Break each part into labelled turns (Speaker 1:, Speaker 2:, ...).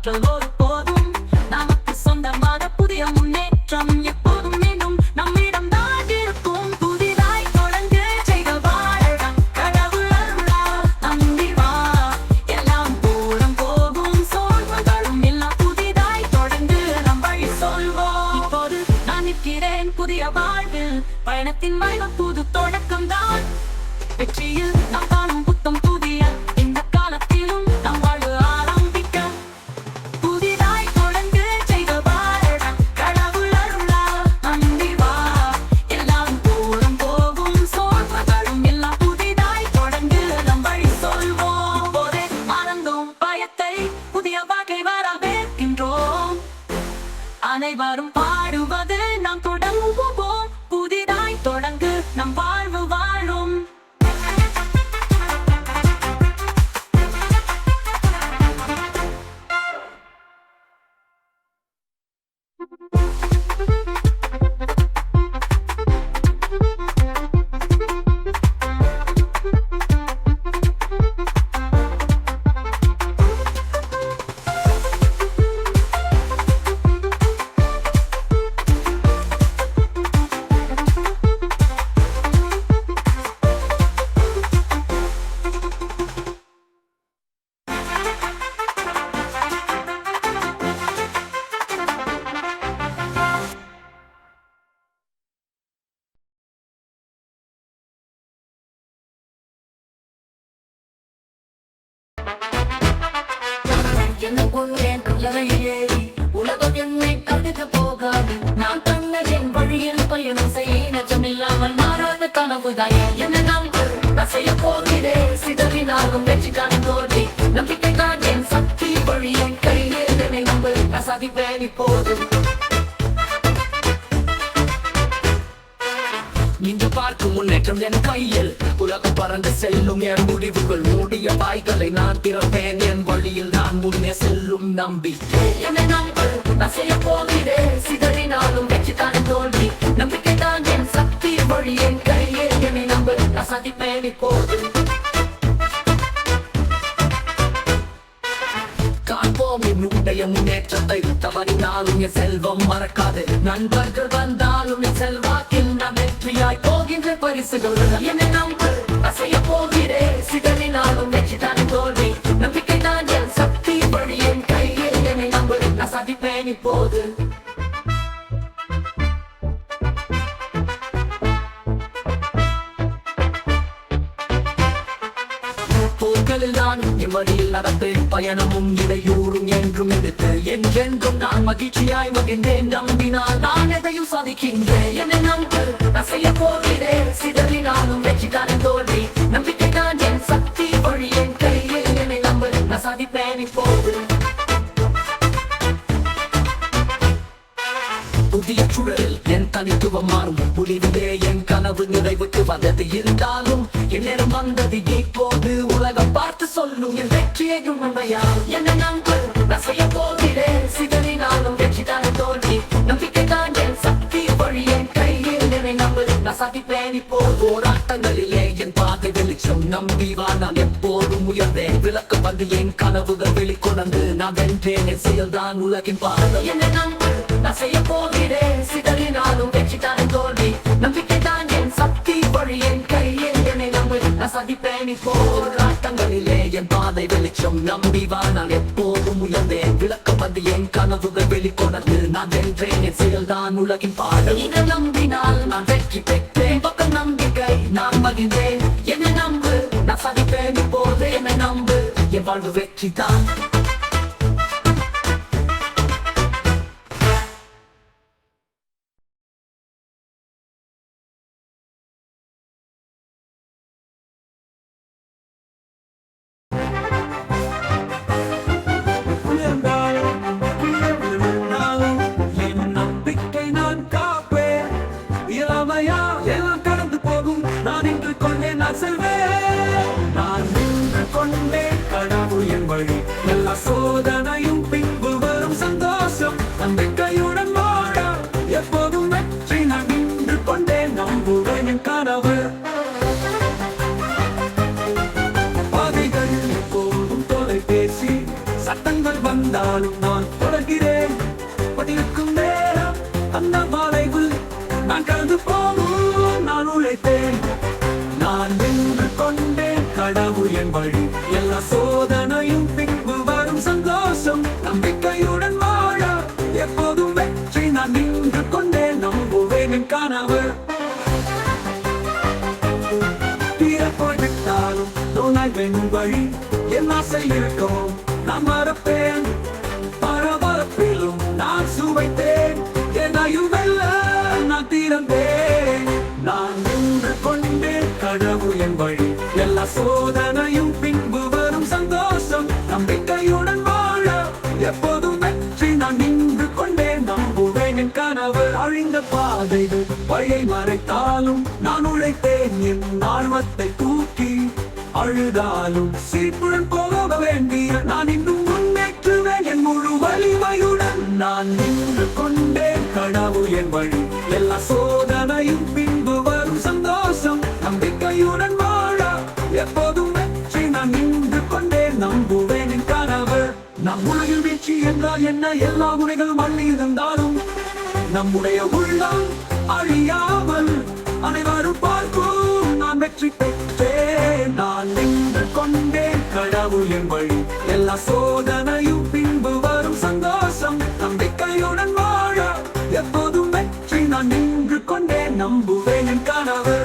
Speaker 1: ஆற்றல் ஒருபோதும் நமக்கு சொந்தமான புதிய முன்னேற்றம் எப்போதும் மீண்டும் நம்மிடம் தான் இருக்கும். புதிதாய் தொடங்கு செய்த வாழலாம் கடவுள் அருளால் நம்பி வா. எல்லாம் தூரம் போகும் சோர்வுகளும் எல்லாம் புதிதாய் தொடங்கு நம் வழி சொல்வோம். இப்போது நான் நிற்கிறேன் புதிய வாழ்வில் பயணத்தின் மையம் புது தொடக்கம் தான். வெற்றியில் நாம் காணும் புத்தம் புதிய இந்த காலத்திலும் நம் வாழ்வு ஆரம்பிக்க புதிதாய் தொடங்கு செய்த வாழலாம் கடவுள் அருளால் நம்பி வா. எல்லாம் தூரம் போகும் சோர்வுகளும் எல்லாம் புதிதாய் தொடங்கு நம் வழி சொல்வோம். இப்போதே மறந்தோம் பயத்தை புதிய வாழ்க்கை வரவேற்கின்றோம். அனைவரும் பாடுவது நாம் தொடங்குவோம். புதிதாய் தொடங்கு நம் வாழ்வு வாழும். உலகம் என்னை தடுக்க போகாது. நான் தன்னதின் வழியில் பயணம் செய்ய நெஞ்சமில்லாமல் மாறாத கனவுதான் என்ன நான் செய்ய போகிறேன். சிதறினாலும் வெற்றி காணும் தோல்வி நம்பிக்கை தான் என் சக்தி வழி என் கையில் என்னை நம்ப நான் சாதிப்பேன் இப்போது. இன்று பார்க்கும் முன்னேற்றம் என் கையில் உலகம் பறந்து செல்லும் என் முடிவுகள் மூடிய வாய்களை நான் திறப்பேன். என் வழியில் நான் முன்னே செல்லும் நம்பி என்னை நம்ப நான் செய்ய போகிறேன். சிதறினாலும் வெற்றி தான் தோல்வி நம்பிக்கை தான் என் சக்தி வழி என் கையில் என்னை நம்ப நான் சாதிப்பேன் இப்போது. காண்போம் என்னுடைய முன்னேற்றத்தை தவறினாலும் என் செல்வம் மறக்காது. நண்பர்கள் வந்தாலும் என் செல்வாக்கில் நான் வெற்றியாய் போகின்ற பரிசுகள் என்னை நம்ப நான் செய்ய போகிறேன். சிதறினாலும் வெற்றி தான் தோல்வி நம்பிக்கை தான் என் சக்தி வழி என் கையில் என்னை நம்ப நான் சாதிப்பேன் இப்போது. போர்களில் நான் என் வழியில் நடந்து பயணமும் இடையூறும் என்றும் எடுத்து என்றென்றும் நான் மகிழ்ச்சியாய் மகிழ்ந்தேன். நம்பினால் நான் எதையும் சாதிக்கின்றேன். என்னை நம்ப நான் செய்ய போகிறேன். சிதறினாலும் வெற்றி தான் தோல்வி நம்பிக்கை தான் என் சக்தி வழி என் கையில் என்னை நம்ப நான் சாதிப்பேன் இப்போது. புதிய சூழலில் என் தனித்துவம் மாறும் புலிவிலே என் கனவு நிறைவுக்கு வந்தது. இருந்தாலும் என் நேரம் வந்தது இப்போது உலகம் பார்த்து சொல்லும் என் வெற்றியையும் உண்மையா என்னை நம்ப நான் செய்ய போகிறேன். சிதறினாலும் வெற்றி தான் தோல்வி நம்பிக்கை தான் என் சக்தி வழி என் கையில் என்னை நம்ப நான் சாதிப்பேன் இப்போது. போராட்டங்களிலே என் பாதை வெளிச்சம் நம்பி வா. நான் எப்போதும் உயர்ந்தேன். விளக்கம் வந்து என் கனவுகள் வெளிக்கொணர்ந்து நான் வென்றேன். என் செயல்தான் உலகின் பாதை என்னை நம்ப நான் செய்ய போகிறேன். சிதறினாலும் வெற்றி தான் தோல்வி நம்பிக்கை தான் என் சக்தி வழி என் கையில் என்னை நம்ப நான் சாதிப்பேன் இப்போது. போராட்டங்களிலே என் பாதை வெளிச்சம் நம்பி வா. நான் எப்போதும் உயர்ந்தேன். விளக்கம் வந்து என் கனவுகள் வெளிக்கொணர்ந்து நான் வென்றேன். என் செயல்தான் உலகின் பாதை இதை நம்பினால் நான் வெற்றி பெற்றேன். பக்கம் நம்பிக்கை நான் மகிழ்ந்தேன். என்னை நம்பு நான் சாதிப்பேன் இப்போது. என்னை நம்பு என் வாழ்வு வெற்றி தான். சோதனையும் பின்பு வரும் சந்தோஷம் நம்பிக்கையுடன் வாழ எப்போதும் வெற்றி நான் நின்று கொண்டே நம்புவேன் என் கனவு. பாதைகள் எப்போதும் தொலைபேசி சத்தங்கள் வந்தா விட்டாலும் நான் தொடர்கிறேன். பதிலுக்கும் நேரம் அந்த வளைவு நான் கடந்து போகும். நான் உழைத்தேன், நான் நின்று கொண்டேன். கடவுள் என் வழி, எல்லா சோதனையும் பின்பு வரும் சந்தோஷம். நம்பிக்கையுடன் வாழ எப்போதும் வெற்றி. நான் நின்று கொண்டேன், நம்புவேன் என் கனவு. போய்விட்டாலும் தோணாய்வென் வழி, என் ஆசை இருக்கும் நான் மறப்பேன். பரபரப்பிலும் நான் சுவைத்தேன், என்னையும் வெல்ல நான் திறந்தேன். நான் நின்று கொண்டேன், கடவுள் என் வழி, எல்லா சோதனையும் பின்பு வரும் சந்தோஷம். நம்பிக்கையுடன் வாழ எப்போதும் வெற்றி. நான் நின்று கொண்டேன், நம்புவேன் என் கனவு. அழிந்த பாதைகள் வழியை மறைத்தாலும் நான் உழைத்தேன். என் ஆர்வத்தை தூக்கி அழுதாலும் சீப்புடன் போக வேண்டிய நான் இன்னும் முன்னேற்றுவேன் என் முழு வலிமையுடன். நான் நின்று கொண்டேன், கடவுள் என் வழி, எல்லா சோதனையும் பின்பு வரும் சந்தோஷம். நம்பிக்கையுடன் வாழ எப்போதும் வெற்றி. நான் நின்று கொண்டேன், நம்புவேன் என் கனவு. நம் உலகில் வீழ்ச்சி என்றால் என்ன? எல்லா முறைகளும் அள்ளி இருந்தாலும் நம்முடைய உள்ளம் அழியாமல் அனைவரும் பார்க்கும் நான் வெற்றி பெற்றேன். நான் நின்று கொண்டேன், கடவுள் என் வழி, எல்லா சோதனையும் பின்பு வரும் சந்தோஷம். நம்பிக்கையுடன் வாழ எப்போதும் வெற்றி. நான் நின்று கொண்டேன், நம்புவேன் என் கனவு.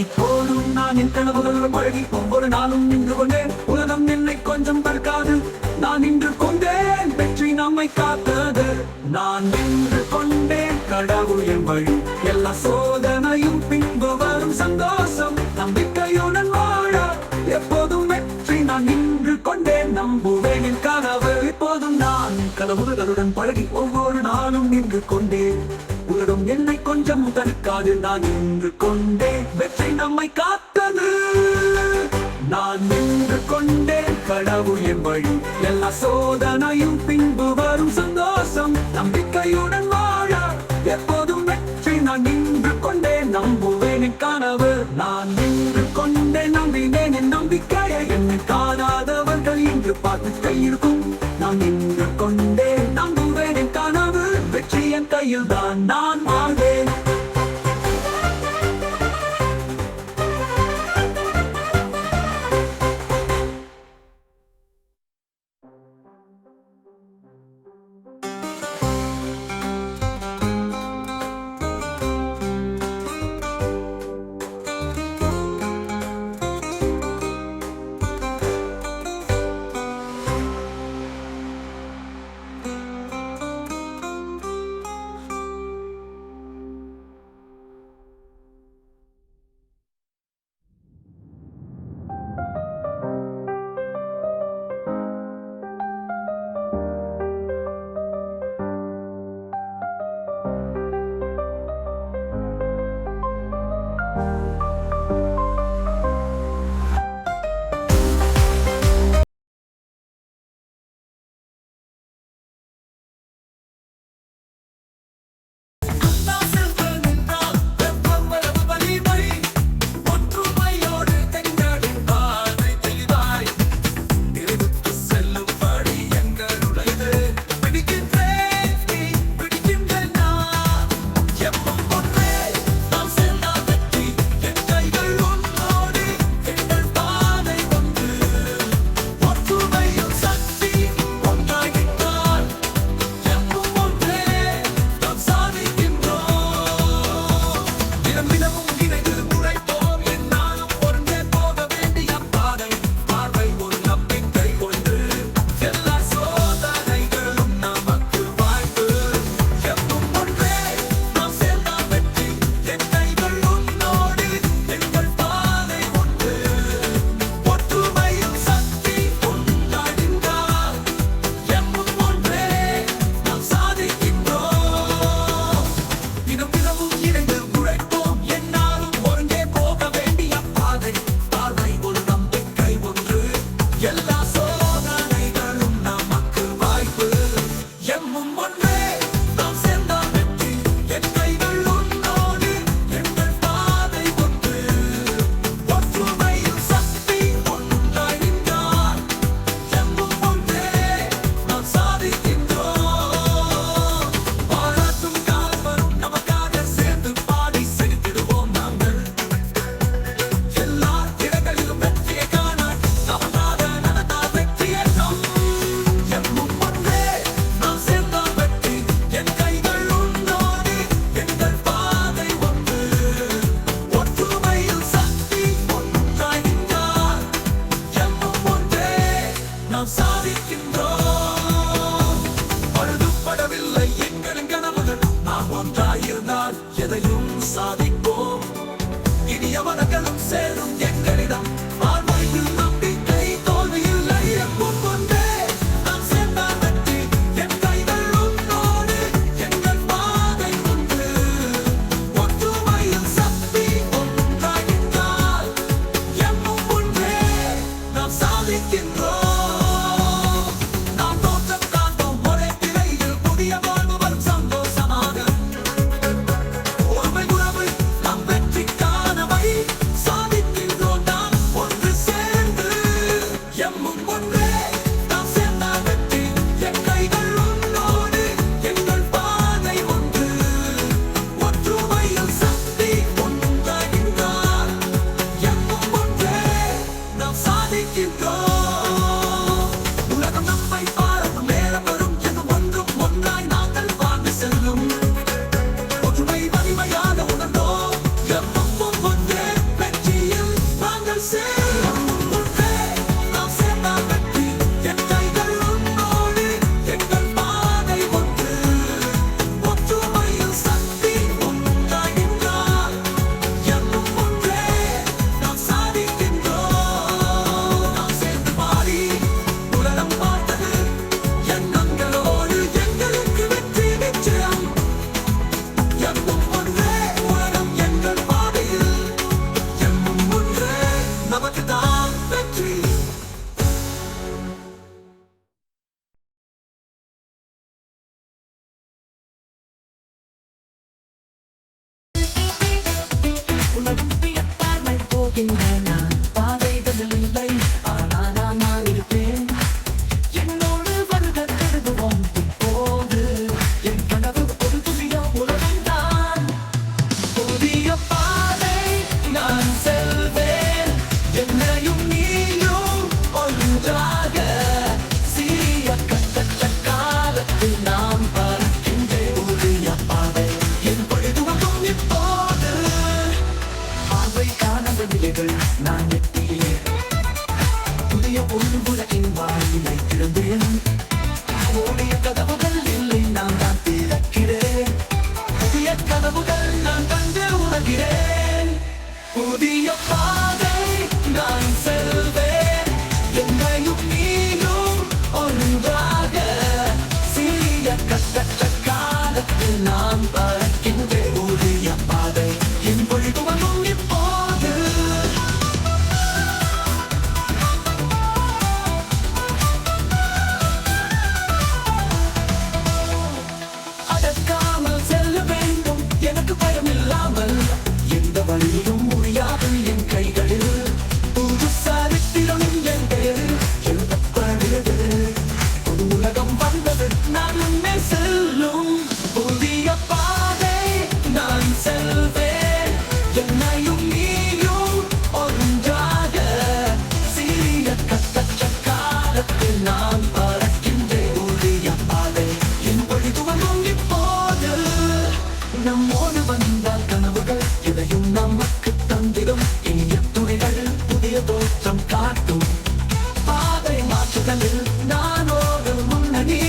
Speaker 1: இப்போதும் நான் என் கனவுகளுடன் பழகி ஒவ்வொரு நாளும் நின்று கொண்டேன். உலகம் என்னை கொஞ்சம் தற்காது, நான் நின்று கொண்டேன், வெற்றி நம்மை காத்தது. நான் நின்று கொண்டேன், கடவுள் என் வழி, எல்லா சோதனையும் பின்பு வரும் சந்தோஷம். நம்பிக்கையுடன் வாழ எப்போதும் வெற்றி. நான் நின்று கொண்டேன், நம்புவேன் என் கனவு. இப்போதும் நான் கனவுகளுடன் பழகி ஒவ்வொரு நாளும் நின்று கொண்டேன். உலகம் என்னை கொஞ்சம் தடுக்காது, நான் நின்று கொண்டேன், வெற்றி நம்மை காத்தது. நான் நின்று கொண்டேன், கடவுள் என் வழி, எல்லா சோதனையும் பின்பு வரும் சந்தோஷம். நம்பிக்கையுடன் வாழ எப்போதும் வெற்றி. நான் நின்று கொண்டேன், நம்புவேன் என் கனவு. நான் நின்று கொண்டேன், நம்பினேன் என் நம்பிக்கையை. என்னை காணாதவர்கள் இன்று பார்த்து இருக்கும். நான் நின்று கொண்டேன், நம்புவேன் என் கனவு. வெற்றி என் கையில் தான், நான் வாழ்வேன். சாதிப்போம். இனியவர்களும் சேரும் எங்களிடம் வாழ்வையில் நம்பிக்கை தோல்வி இல்லை. எங்கும் ஒன்றே நாம் சேர்ந்தால் வெற்றி. என் கைகள் உன்னோடு, எங்கள் பாதை ஒன்று. ஒற்றுமையில் சக்தி ஒன்றாகின்றால் எங்கும் ஒன்றே நாம் சாதிக்கின்றோம். நாம் தோற்றம் காண்போம் ஒரே திரையில், புதிய வாழ்வு வரும் சந்தோஷமாக. ஒருமை உறவு நம் வெற்றிக்கான வழி. சாதிக்கின்றோம் நாம் ஒன்று சேர்ந்து. எம்மும் ஒன்றே நாம் சேர்ந்தால் வெற்றி. என் கைகள் உன்னோடு, எங்கள் பாதை ஒன்று. ஒற்றுமையில் சக்தி ஒன்றாகின்றால் எம்மும் ஒன்றே நாம் சாதிக்கின்றோம். உலகம் நம்மை பாராட்டும் நேரம் வரும். எங்கும் ஒன்றும் ஒன்றாய் நாங்கள் வாழ்ந்து செல்லும். ஒற்றுமை வலிமையாக உணர்ந்தோம். எம்மும் ஒன்றே வெற்றியில் நாங்கள் சேரும். ஒன்றே நாம் சேர்ந்தால் வெற்றி. என் கைகள் உன்னோடு, எங்கள் பாதை ஒன்று. ஒற்றுமையில் சக்தி ஒன்றாகின்றால் எம்மும் ஒன்றே நாம் சாதிக்கின்றோம். நாம் சேர்ந்து பாடி உலகம் பார்த்தது எண்ணங்களோடு எங்களுக்கு வெற்றி நிச்சயம். எம்மும் ஒன்றே உலகம் எங்கள் பாதையில். எம்மும் ஒன்றே நமக்கு தான் வெற்றி. உலகம் வியப்பார்மை போகின்றன. பாதைகள் இல்லை, ஆனால் நான் இருப்பேன். என்னோடு வருக கருதுவோம் இப்போது. என் கனவு ஒரு புதிய உலகம்தான். புதிய பாதை நான் செல்வேன். என்னையும் நீயும் ஒன்றாக. சிறிய கட்டற்ற காலத்தில் நாம் பறக்கின்ற புதிய பாதை. என் பொழுதுவதும் இப்போது. பார்வை காணாத நிலைகள் நான் எட்டியே. புதிய ஒரு உலகின் வாயிலை திறந்தேன். ஓடிய கதவுகள் இல்லை, நான் தான் திறக்கிறேன். புதிய கதவுகள் நான் கண்டு உணர்கிறேன். புதிய பாதை நான் செல்வேன். என்னையும் நீயும் ஒன்றாக. சிறிய கட்டற்ற காலத்தில் நாம் பறக்கின்ற புதிய பாதை. என் பொழுதுவதும் இப்போது. அடக்காமல் செல்ல வேண்டும், எனக்கு பயம் இல்லாமல். எந்த வழியும் முடியாது என் கைகளில். புது சரித்திரம் என் பெயரில் எழுதப்படுகிறது. புது உலகம் வந்தது, நான் முன்னே செல்லும். புதிய பாதை நான் செல்வேன். என்னையும் நீயும் ஒன்றாக. சிறிய கட்டற்ற காலத்தில் நாம் பறக்கின்ற புதிய பாதை. என் பொழுதுவதும் இப்போது. நம்மோடு வந்தால் கனவுகள் எதையும் நமக்கு தந்திடும். இனிய துணைகள் புதிய தோற்றம் காட்டும். பாதை மாற்றுதலில் நான் ஒரு முன்னணி.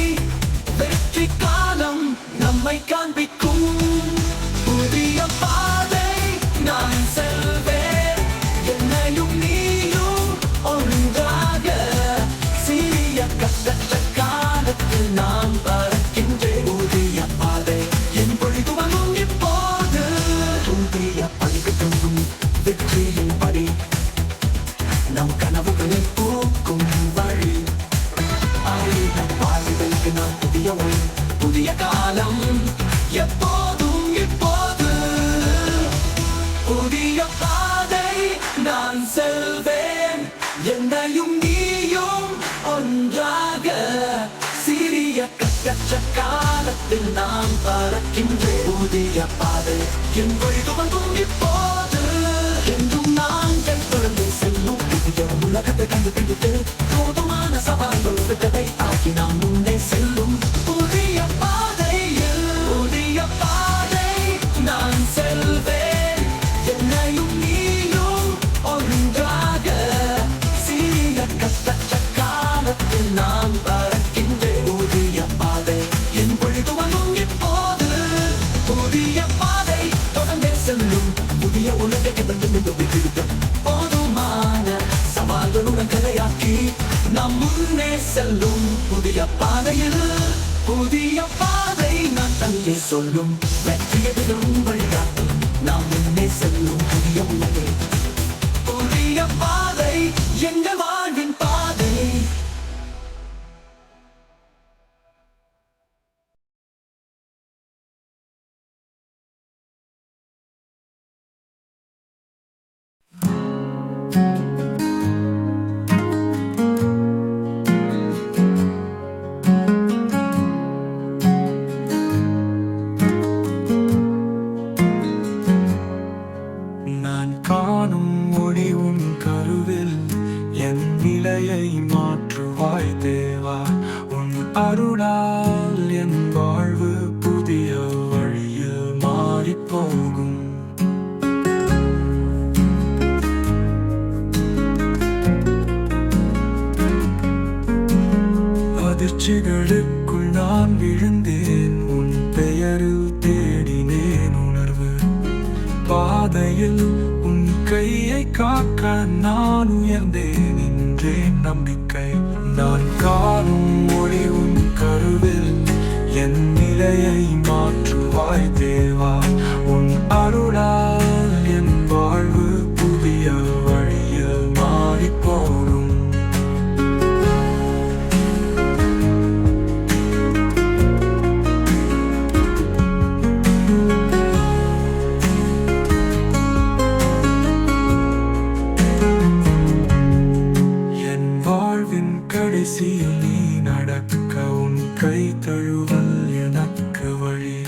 Speaker 1: வெற்றி காலம் நம்மை காண்பிக்கும். புதிய பாதை நான் செல்வேன். என்னையும் நீயும் ஒன்றாக. சிறிய கட்டற்ற காலத்தில் நாம் பறக்கின்ற புதிய பாதை. என் பொழுதுவதும் இப்போது. புதிய பணிகட்டும் வெற்றியின் படி. நம் கனவுகளில் பூக்கும் வழி. நம் வாழ்வுகளுக்கு நாம் புதிய ஒளி. புதிய காலம் எப்போதும் இப்போது. புதிய பாதை நான் செல்வேன். என்னையும் நீயும் ஒன்றாக. சிறிய கட்டற்ற காலத்தில் நாம் பறக்கின்ற புதிய பாதை. என் பொழுதுவதும் இப்போது. என்றும் நாங்கள் தொடர்ந்து செல்லும். புதிய உலகத்தை கண்டுபிடித்து போதுமான சவால்கள் விட்டதை ஆக்கி நாம் முன்னே செல்லும். புதிய பாதையில். புதிய பாதை நான் செல்வேன். என்னையும் நீயும் ஒன்றாக. சிறிய கட்டற்ற காலத்தில் நாம் பறக்கின்ற புதிய பாதை. என் பொழுதுவதும் இப்போது. புதிய பாதை தொடர்ந்தே செல்லும். முன்னே செல்லும் புதிய பாதையில் புதிய பாதை நான் தங்கே சொல்லும் வெற்றியதும் வழிகாட்டும் நாம் முன்னே செல்லும் புதிய உலகை புதிய பாதை எங்கள் வாழ்வின் பாதை.
Speaker 2: நான் காணும் ஒளி உன் கருவில் என் நிலையை மாற்றுவாய் தேவா. உன் அருளால் என் வாழ்வு புதிய வழியில் மாறிப்போகும். அதிர்ச்சிகளுக்குள் நான் விழுந்தேன், உன் பெயரில் தேடினேன் உணர்வு. பாதையில் உன் கையை காக்க நான் உயர்ந்தேன் நின்றேன் நம்பிக்கை. நான் காணும் ஒளி உன் கருவில் என் நிலையை மாற்றுவாய் தேவா. உன் அருளால் என் வாழ்வு புதிய வழியில் மாறிப்போகும். கடைசியில் நீ நடக்க உன் கை தழுவல் எனக்கு வழி.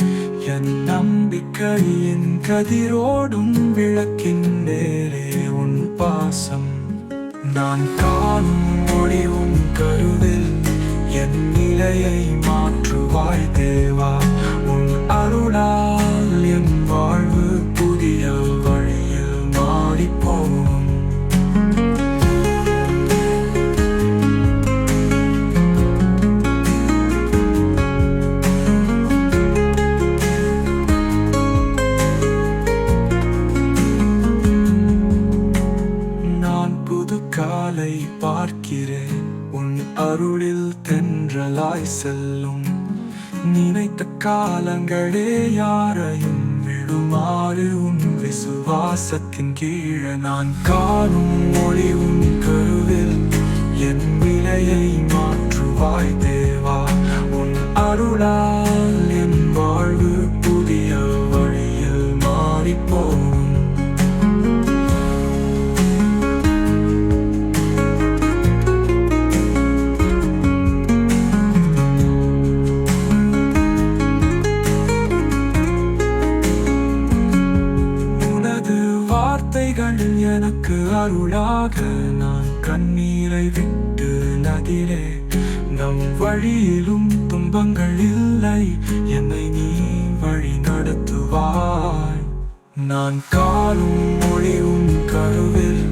Speaker 2: என் நம்பிக்கையின் கதிரோடும் விளக்கின் நேரே உன் பாசம். நான் காணும் ஒளி உன் கருவில் என் நிலையை மாற்றுவாய் தேவா. உன் அருளால் என் வாழ்வு புதிய வழியில் மாறிப்போகும். காலை பார்க்கிறேன் உன் அருளில் தென்றலாய் செல்லும். நினைத்த காலங்களே யாரையும் விடுமாறு உன் விசுவாசத்தின் கீழே. நான் காணும் ஒளி உன் கருவில் என் நிலையை மாற்றுவாய் தேவா. உன் அருளால் என் வாழ்வு புதிய வழியில் மாறிப்போகும். எனக்கு அருளாக நான் கண்ணீரை விட்டு நதிரே. நம் வழியிலும் துன்பங்கள் இல்லை, என்னை நீ வழி நடத்துவாய். நான் காணும் ஒளி உன் கருவில்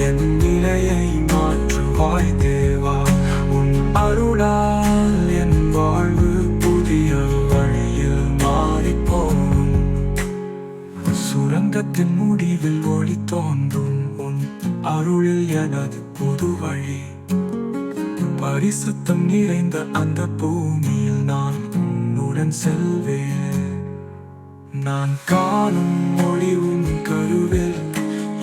Speaker 2: என் நிலையை மாற்றுவாய் தேவா. உன் அருளால் என் வாழ்வு புதிய வழியில் மாறிப்போகும். சுரங்கத்தின் முடிவில் ஒளி தோன்றும், உன் அருளில் எனது புது வழி. பரிசுத்தம் நிறைந்த அந்த பூமியில் நான் உன்னுடன் செல்வேன். நான் காணும் ஒளி உன் கருவில்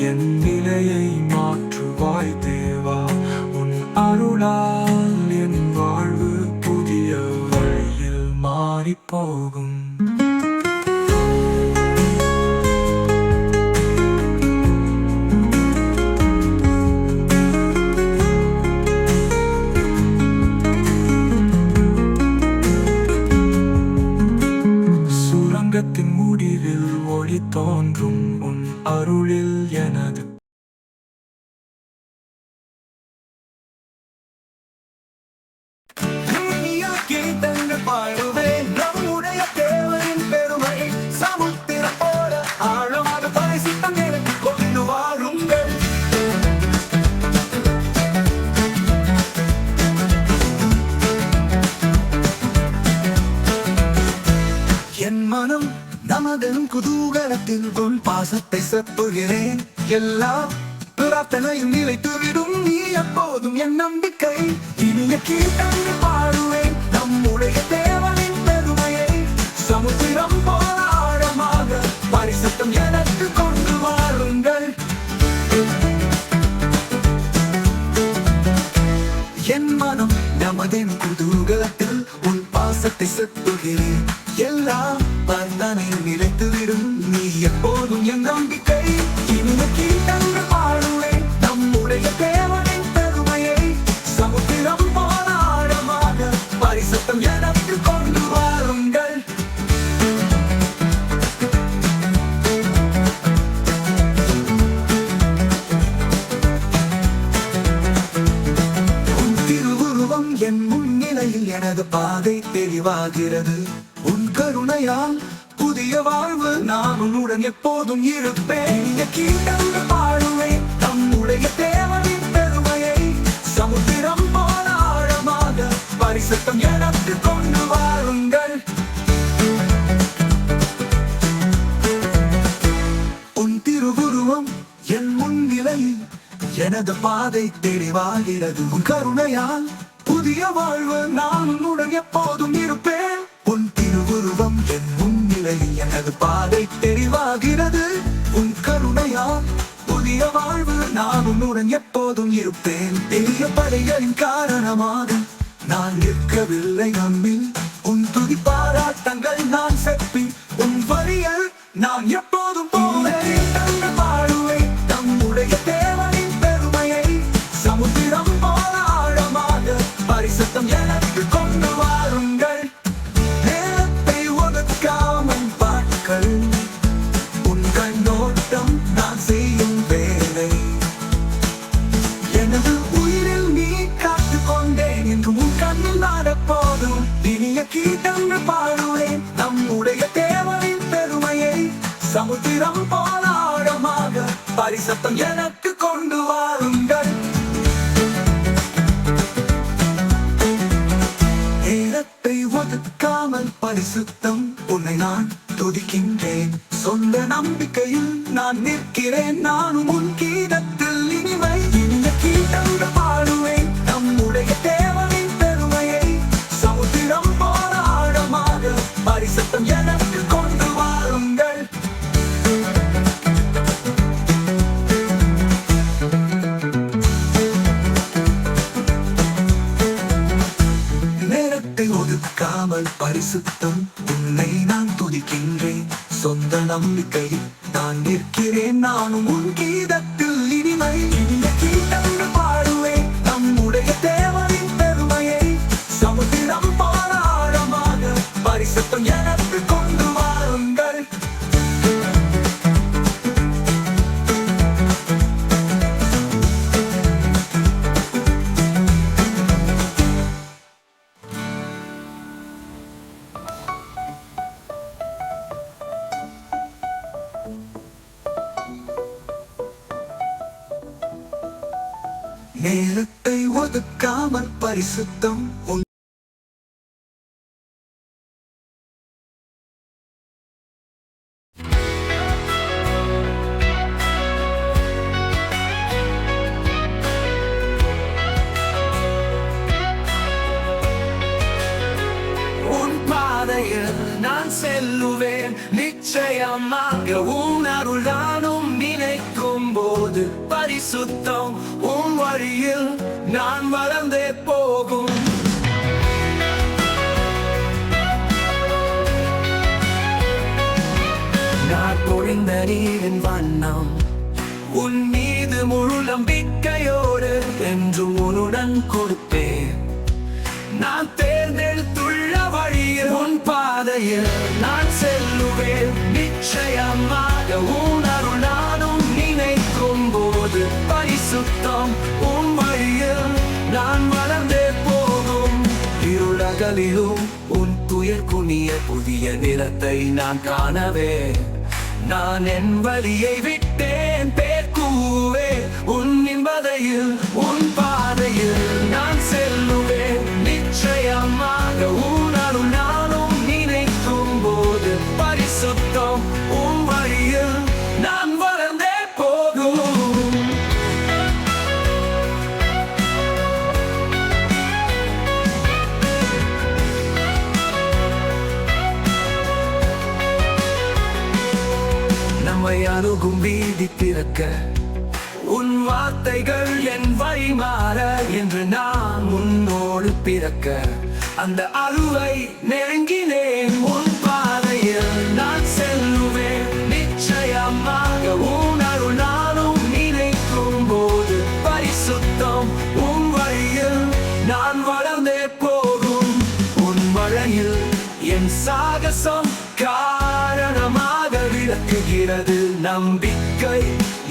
Speaker 2: என் நிலையை மாற்றுவாய் தேவா. உன் அருளால் என் வாழ்வு புதிய வழியில் மாறிப்போகும். சுரங்கத்தின் முடிவில் ஒளி தோன்றும், உன் அருளில் எனது கீதங்கள் பாடுவேன் நம்முடைய தேவனின் பெருமை. சமுத்திர போல ஆழமாக பரிசுத்தம் எனக்கு கொண்டு வாருங்கள். என் மனம் நமதனும் குதூகலத்தில் உன் பாசத்தை செப்புகிறேன். எல்லா பிரார்த்தனையும் நிலைத்துவிடும் நீ எப்போதும் என் நம்பிக்கை இனிய கீர்த்தனை பாடுவேன் நம்முடைய தேவனின் பெருமையை சமுத்திரம் போல ஆழமாக பரிசுத்தம் எனக்கு கொண்டு வாருங்கள் என் மனம் நமதின் குதூகலத்தில் உன் பாசத்தை செப்புகிறேன் எல்லா வர்ணனையும் நிலைத்துவிடும் நீ எப்போதும் என் நம்பிக்கை இனிய கீர்த்தனை பாடுவேன் நம்முடைய தேவனின் பெருமையை சமுத்திரம் போல ஆழமாக பரிசுத்தம் எனக்கு கொண்டு வாருங்கள் உன் திருவுருவம் என் முன்னிலையில் எனது பாதை தெளிவாகிறது உன் கருணையால் புதிய வாழ்வு நான் உன்னுடன் எப்போதும் இருப்பேன் இனிய கீர்த்தனை பாடுவேன் நம்முடைய தேவனின் பெருமையை சமுத்திரம் போல ஆழமாக பரிசுத்தம் எனக்கு கொண்டு வாருங்கள் உன் திருவுருவம் என் முன்னிலையில் எனது பாதை தெளிவாகிறது உன் கருணையால் புதிய வாழ்வு நான் உன்னுடன் எப்போதும் இருப்பேன் உன் திருவுருவம் என் முன்னிலையில் எனது பாதை தெளிவாகிறது உன் கருணையால் புதிய வாழ்வு நான் உன்னுடன் எப்போதும் இருப்பேன் பெரிய படைகளின் காரணமாக நான் நிற்கவில்லை நம்மில் உன் துதி பாராட்டங்கள் நான் செப்பி உன் வழியில் நான் எப்போதும் போவேன் பாடுவேன் நம்முடைய தேவனின் பெருமையை சமுத்திரம் போல ஆழமாக பரிசுத்தம் எனக்கு கொண்டு வாருங்கள் நேரத்தை ஒதுக்காமல் பாட்கள் உங்கள் நோட்டம் நான் செய்யும் வேலை எனது உயிரில் நீ காத்துக்கொண்டேன் என்று உன் கண்ணில் நடப்போதும் இனிய கீர்த்தனை பாடுவேன் நம்முடைய தேவனின் பெருமையை சமுத்திரம் போல ஆழமாக பரிசுத்தம் எனக்கு கொண்டு வாருங்கள் நேரத்தை ஒதுக்காமல் பரிசுத்தம் உன்னை நான் துதிக்கின்றேன் சொந்த நம்பிக்கையில் நான் நிற்கிறேன் நானும் உன் கீதத்தில் இனிமை இந்த கீதங்கள் பாடுவேன் நம்முடைய தேவனின் பெருமையை சமுத்திரம் போல ஆழமாக பரிசுத்தம் எனக்கு கொண்டு வாருங்கள் நேரத்தை ஒதுக்காமல் பரிசுத்தம் உன்னை நான் துதிக்கின்றேன் சொந்த நம்பிக்கையில் நான் நிற்கிறேன் நானும் உன் கீதத்தில் இனிமை இந்த கீதங்கள் பாடுவேன் நம்முடைய தேவனின் பெருமையை சமுத்திரம் போல ஆழமாக பரிசுத்தம் எனக்கு கொண்டு வாருங்கள் நேரத்தை ஒதுக்காமல் பரிசுத்தம் உன் பாதையில் நான் செல்லுவேன் நிச்சயமாக உன் அருள் நானும் நினைக்கும் போது பரிசுத்தம் உன் வழியில் நான் வளர்ந்தே போகும் நான் பொழிந்த நீரின் வண்ணம் உன் மீது முழு நம்பிக்கையோடு என்றும் உன்னுடன் கொடுப்பேன் நான் தேர்ந்தெடுத்துள்ள வழியில் உன் பாதையில் நான் செல்லுவேன் நிச்சயமாக உன் அருள் நானும் நினைக்கும் போது பரிசுத்தம் உன் வழியில் நான் வளர்ந்தே போகும் இருளகலிலும் உன் துயர் குனிய புதிய நிறத்தை நான் காணவே நான் என் வழியை விட்டேன் பேர் கூவே உன் நிம்மதியில் உன் பாதையில் நான் செல்லுவேன் நிச்சயமாக உன் அருள் நானும் நினைக்கும் போது பரிசுத்தம் உன் வழியில் நான் வளர்ந்தே போகும் அணுகும் வீதி திறக்க உன் வார்த்தைகள் என் வழி மாற என்று நான் உன்னோடு பிறக்க அந்த அருளை நெருங்கினேன் உன் பாதையில் நான் செல்லுவேன் நிச்சயமாக உன் அருள் நானும் நினைக்கும் போது பரிசுத்தம் உன் வழியில் நான் வளர்ந்தே போகும் உன் மழையில் என் சாகசம் காரணமாக விளக்குகிறது நம்பிக்கை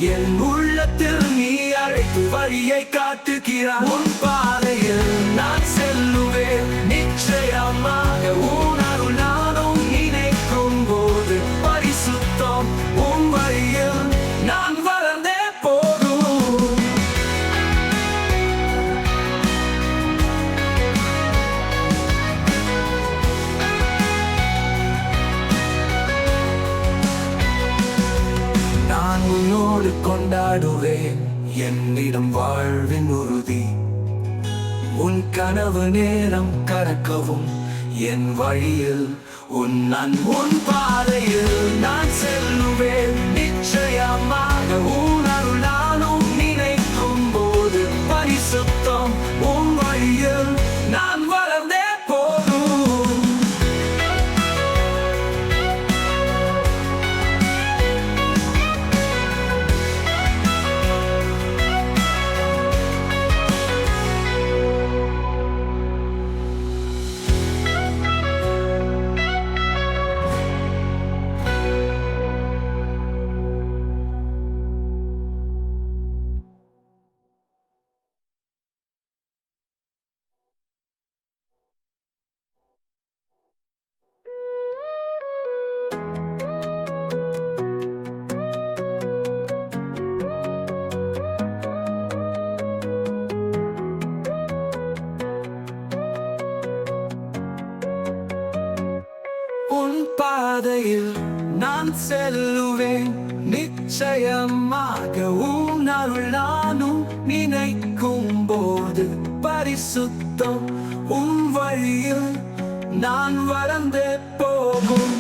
Speaker 2: என் உள்ளத்தில் நீ அழைத்து வழியை காட்டுகிறாய் உன் பாதையில் நான் செல்லுவேன் நிச்சயமாக உன் அருள் நானும் நினைக்கும் போது பரிசுத்தம் உன் வழியில் நான் வளர்ந்தே போகும் நான் உன்னோடு கொண்டாடுவேன் என்னிடம் வாழ்வின் உறுதி உன் கனவு நேரம் கறக்கவும் என் வழியில் உன் பாதையில் நான் செல்லுவேன் நிச்சயமாக உன் அருள் நானும் நினைக்கும் போது பரிசுத்தம் உன் வழியில் நான் வளர்ந்தே போகும் உன் பாதையில் நான் செல்லுவேன் நிச்சயமாக உன் அருள் நானும் நினைக்கும் போது பரிசுத்தம் உன் வழியில் நான் வளர்ந்தே போகும்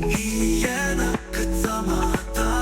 Speaker 2: நீ எனக்கு சமாதானம்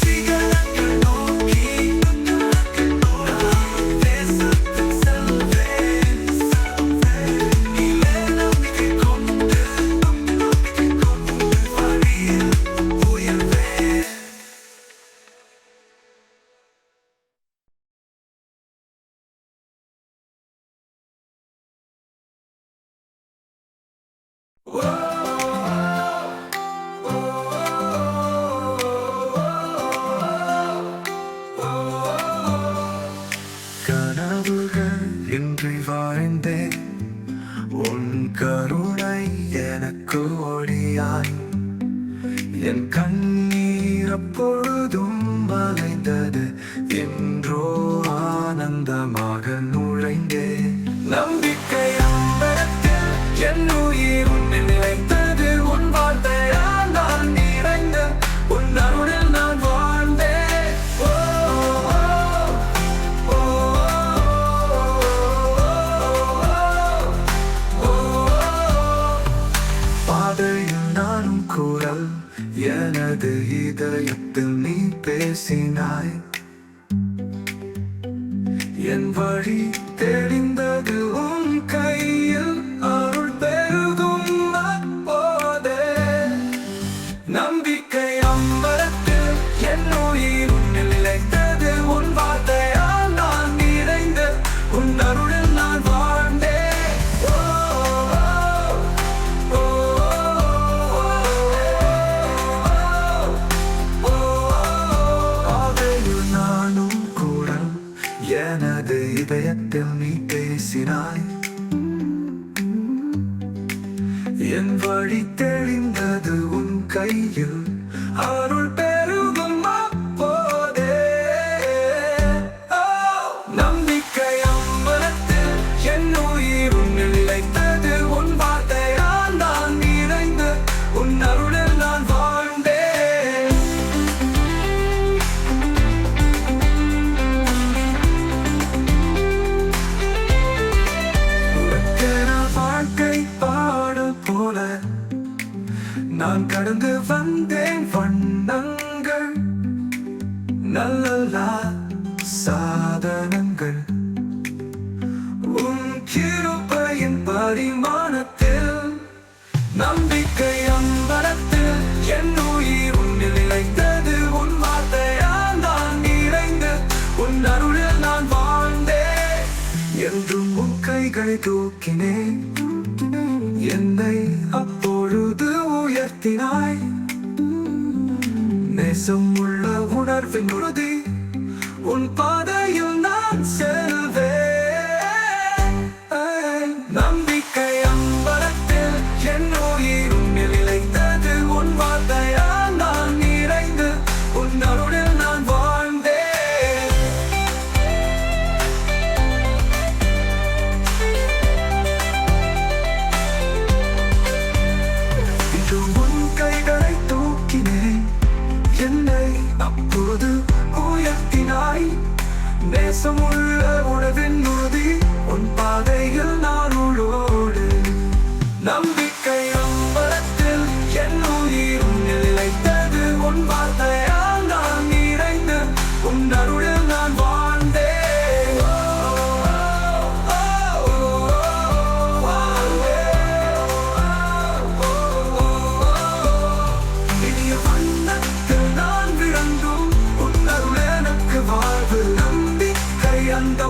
Speaker 2: விதிகளுக்கு நோக்கி நான் தேசத்து செல்வேன். நீலே நம்பிக்கை கொண்டு வழியில் உயர்வேன். கனவுகள் இன்றி வாழ்ந்தேன், உன் கருணை எனக்கு ஒளியாய். என் கண்ணீர் அப்பொழுதும் மலைந்தது, என்றோ ஆனந்தமாக நுழைந்தேன். நம்பிக்கை அம்பலத்தில் என் உயிர் உன்னில் நிலைத்தது, உன் வார்த்தையால் நான் நிறைந்த உன் அருளில் நான் வாழ்ந்தேன். ஓ, ஓ, ஓ, பாதையில் நானும் குரல், எனது இதயத்தில் நீ பேசினாய். என் வழி தெரிந்தது உன் கையில், அருள் பெருகும் அப்போதே. நம்பிக்கை அம்பலத்தில் என் உயிர் உன்னில் நிலைத்தது, உன் வார்த்தையால் நான் நிறைந்த உன் அருளில் நான் வாழ்ந்தேன். ஓ, ஓ, ஓ, பாதையில் நானும் குரல், எனது இதயத்தில் நீ பேசினாய். என் வழி தெளிந்தது உன் கையில், அருள் பெருகும் அப்போதே. ஓ, நம்பிக்கை அம்பலத்தில் என் உயிர் உன்னில் நிலைத்தது, உன் வார்த்தையால் நான் நிறைந்த உன் அருளில் நான் வாழ்ந்தேன். வாழ்க்கை பாடல் போல நான் கடந்து வந்தேன் வண்ணங்கள், நல்ல சாதனங்கள். உன் கிருபையின் பரிமாணத்தில், நம்பிக்கை அம்பலத்தில் என் உயிர் உன்னில் நிலைத்தது, உன் வார்த்தையால் நான் நிறைந்து உன் அருளில் நான் வாழ்ந்தேன். என்றும் உன் கைகளை தூக்கினேன், என்னை அப்பொழுது உயர்த்தினாய். நேசம் உள்ள உணர்வின் உறுதி, உன் பாதையில் நான் செல்வேன். நம்பிக்கை அம்பலத்தில் என் உயிர் உன்னில் நிலைத்தது, உன் வார்த்தையால் நான் நிறைந்து உன் அருளில் நான் வாழ்ந்தேன். இன்று உன் கைகளை தூக்கினேன், என்னை அப்போது உயர்த்தினாய். நேசமுள்ள உணவின் உறுதி, உன் பாதையில் நான் உளோடு. நம்பிக்கை அம்பலத்தில் என் உயிர் உன்னில் நிலைத்தது, உன் வார்த்தையால் நான் நிறைந்து உன் அருளில் நான் வாழ்ந்தேன். ஓ, ஓ, ஓ, வாழ்ந்தேன். ஓ, ஓ, இனிய வண்ணத்தில் நான் விளங்கும், உன் அருள் எனக்கு வாழ்வு. நம்பிக்கை அந்த